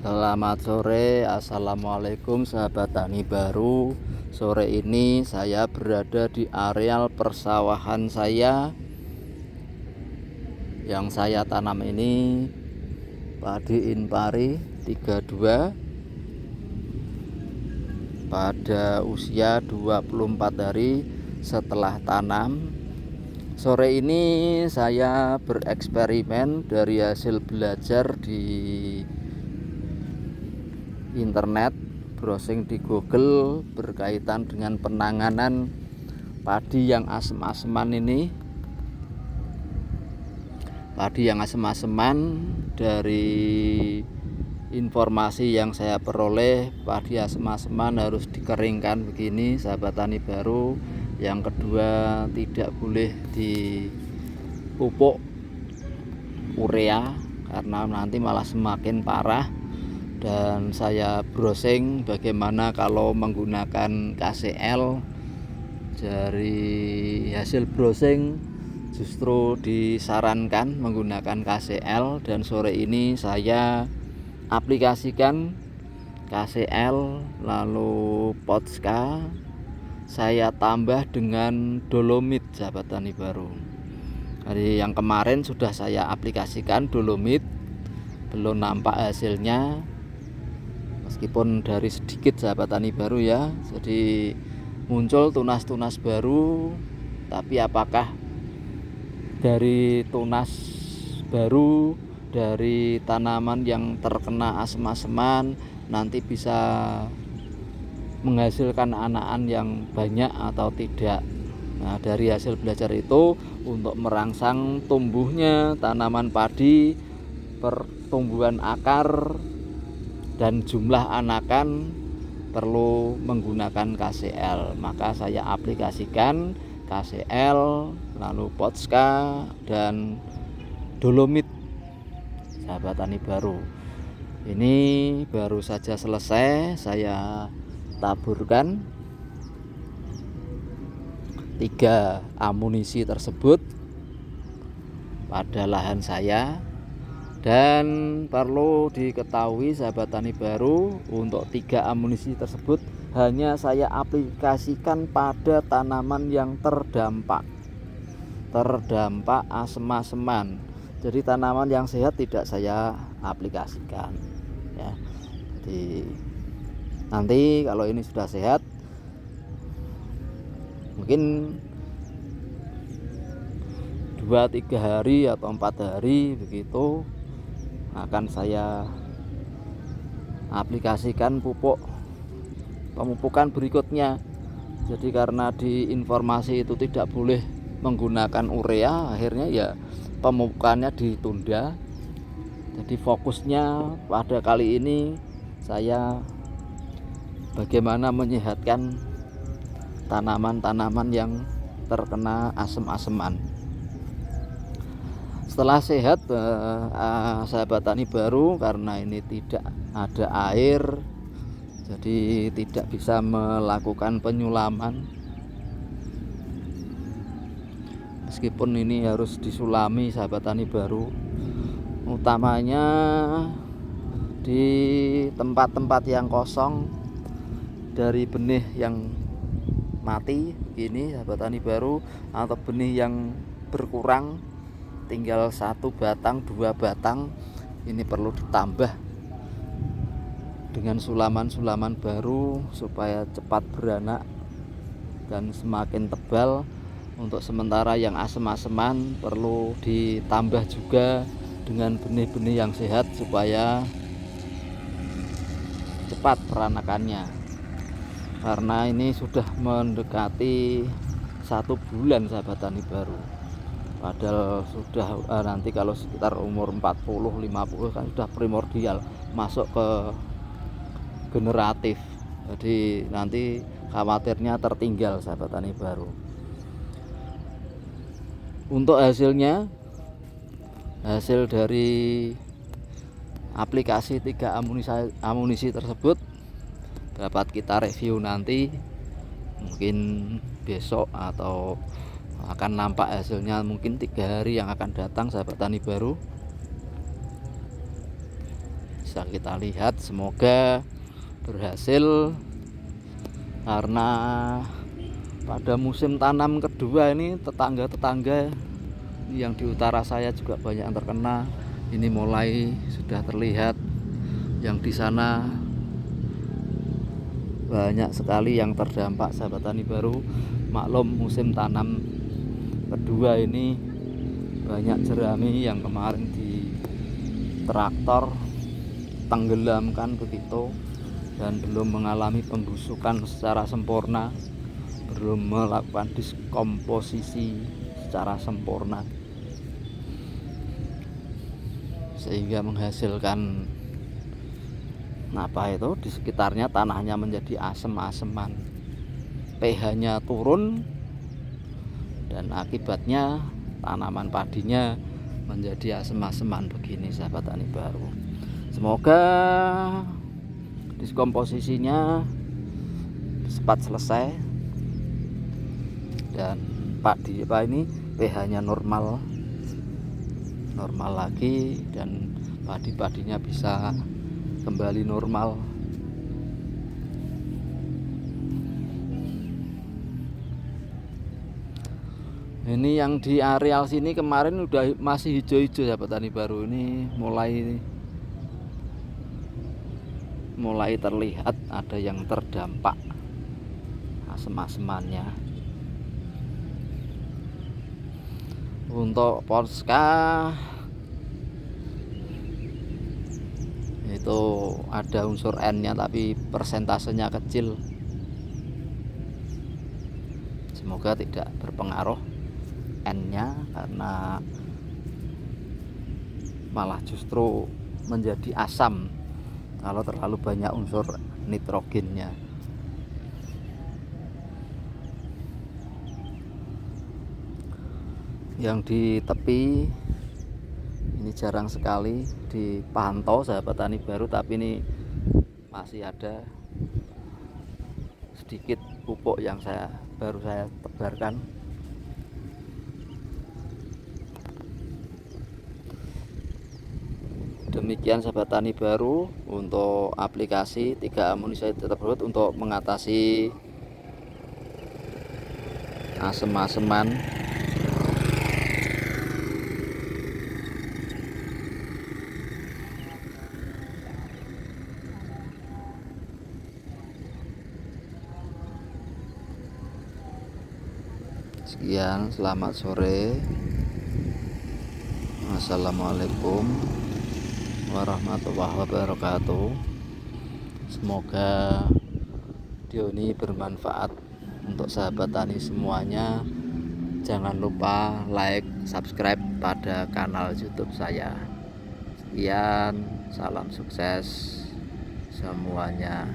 Selamat sore, assalamualaikum sahabat tani baru. Sore ini saya berada di areal persawahan saya. Yang saya tanam ini padi Inpari 32 pada usia 24 hari setelah tanam. Sore ini saya bereksperimen dari hasil belajar di internet, browsing di Google berkaitan dengan penanganan padi yang asem-aseman ini. Padi yang asem-aseman, dari informasi yang saya peroleh, padi asem-aseman harus dikeringkan begini sahabat tani baru. Yang kedua, tidak boleh dipupuk urea karena nanti malah semakin parah. Dan saya browsing bagaimana kalau menggunakan KCL. Dari hasil browsing justru disarankan menggunakan KCL, dan sore ini saya aplikasikan KCL lalu Potska saya tambah dengan dolomit sahabat tani baru. Hari yang kemarin sudah saya aplikasikan dolomit, belum nampak hasilnya meskipun dari sedikit sahabat tani baru ya. Jadi muncul tunas-tunas baru, tapi apakah dari tunas baru dari tanaman yang terkena asem-aseman nanti bisa menghasilkan anakan yang banyak atau tidak. Nah, dari hasil belajar itu, untuk merangsang tumbuhnya tanaman padi, pertumbuhan akar dan jumlah anakan perlu menggunakan KCL. Maka saya aplikasikan KCL lalu Potska dan dolomit sahabat tani baru. Ini baru saja selesai saya taburkan 3 amunisi tersebut pada lahan saya. Dan perlu diketahui sahabat tani baru, untuk 3 amunisi tersebut hanya saya aplikasikan pada tanaman yang terdampak asem-aseman. Jadi tanaman yang sehat tidak saya aplikasikan ya. Jadi nanti kalau ini sudah sehat, mungkin 2-3 hari atau 4 hari begitu akan saya aplikasikan pemupukan berikutnya. Jadi karena di informasi itu tidak boleh menggunakan urea, akhirnya ya pemupukannya ditunda. Jadi fokusnya pada kali ini saya bagaimana menyehatkan tanaman-tanaman yang terkena asem-aseman. Setelah sehat sahabat tani baru, karena ini tidak ada air, jadi tidak bisa melakukan penyulaman. Meskipun ini harus disulami sahabat tani baru, utamanya di tempat-tempat yang kosong dari benih yang mati ini sahabat tani baru, atau benih yang berkurang tinggal 1 batang 2 batang, ini perlu ditambah dengan sulaman-sulaman baru supaya cepat beranak dan semakin tebal. Untuk sementara yang asem-aseman perlu ditambah juga dengan benih-benih yang sehat supaya cepat peranakannya, karena ini sudah mendekati 1 bulan sahabat tani baru. Padahal sudah nanti kalau sekitar umur 40-50 kan sudah primordial, masuk ke generatif. Jadi nanti khawatirnya tertinggal sahabat tani baru. Untuk hasilnya, hasil dari aplikasi 3 amunisi tersebut dapat kita review nanti, mungkin besok atau akan nampak hasilnya mungkin 3 hari yang akan datang sahabat tani baru. bisa kita lihat. Semoga berhasil, karena pada musim tanam kedua ini tetangga-tetangga yang di utara saya juga banyak yang terkena. Ini mulai sudah terlihat yang di sana banyak sekali yang terdampak, sahabat tani baru. Maklum musim tanam kedua ini banyak jerami yang kemarin di traktor tenggelamkan begitu dan belum mengalami pembusukan secara sempurna, belum melakukan diskomposisi secara sempurna, sehingga menghasilkan di sekitarnya tanahnya menjadi asem-aseman, pH-nya turun, dan akibatnya tanaman padinya menjadi asem-aseman begini, sahabat tani baru. Semoga diskomposisinya cepat selesai dan pH-nya normal lagi, dan padi-padinya bisa kembali normal. Ini yang di areal sini kemarin udah masih hijau-hijau, sahabat tani baru. Ini mulai terlihat ada yang terdampak asem-asemannya. Untuk Polska itu ada unsur N-nya tapi persentasenya kecil. Semoga tidak berpengaruh N-nya, karena malah justru menjadi asam kalau terlalu banyak unsur nitrogennya. Yang di tepi ini jarang sekali dipantau, sahabat tani baru, tapi ini masih ada sedikit pupuk yang baru saya tebarkan. Demikian, sahabat tani baru, untuk aplikasi 3 amonisasi tersebut untuk mengatasi asem-aseman. Sekian, selamat sore. Wassalamualaikum warahmatullahi wabarakatuh. Semoga video ini bermanfaat untuk sahabat tani semuanya. Jangan lupa like, subscribe pada kanal YouTube saya. Sekian, salam sukses semuanya.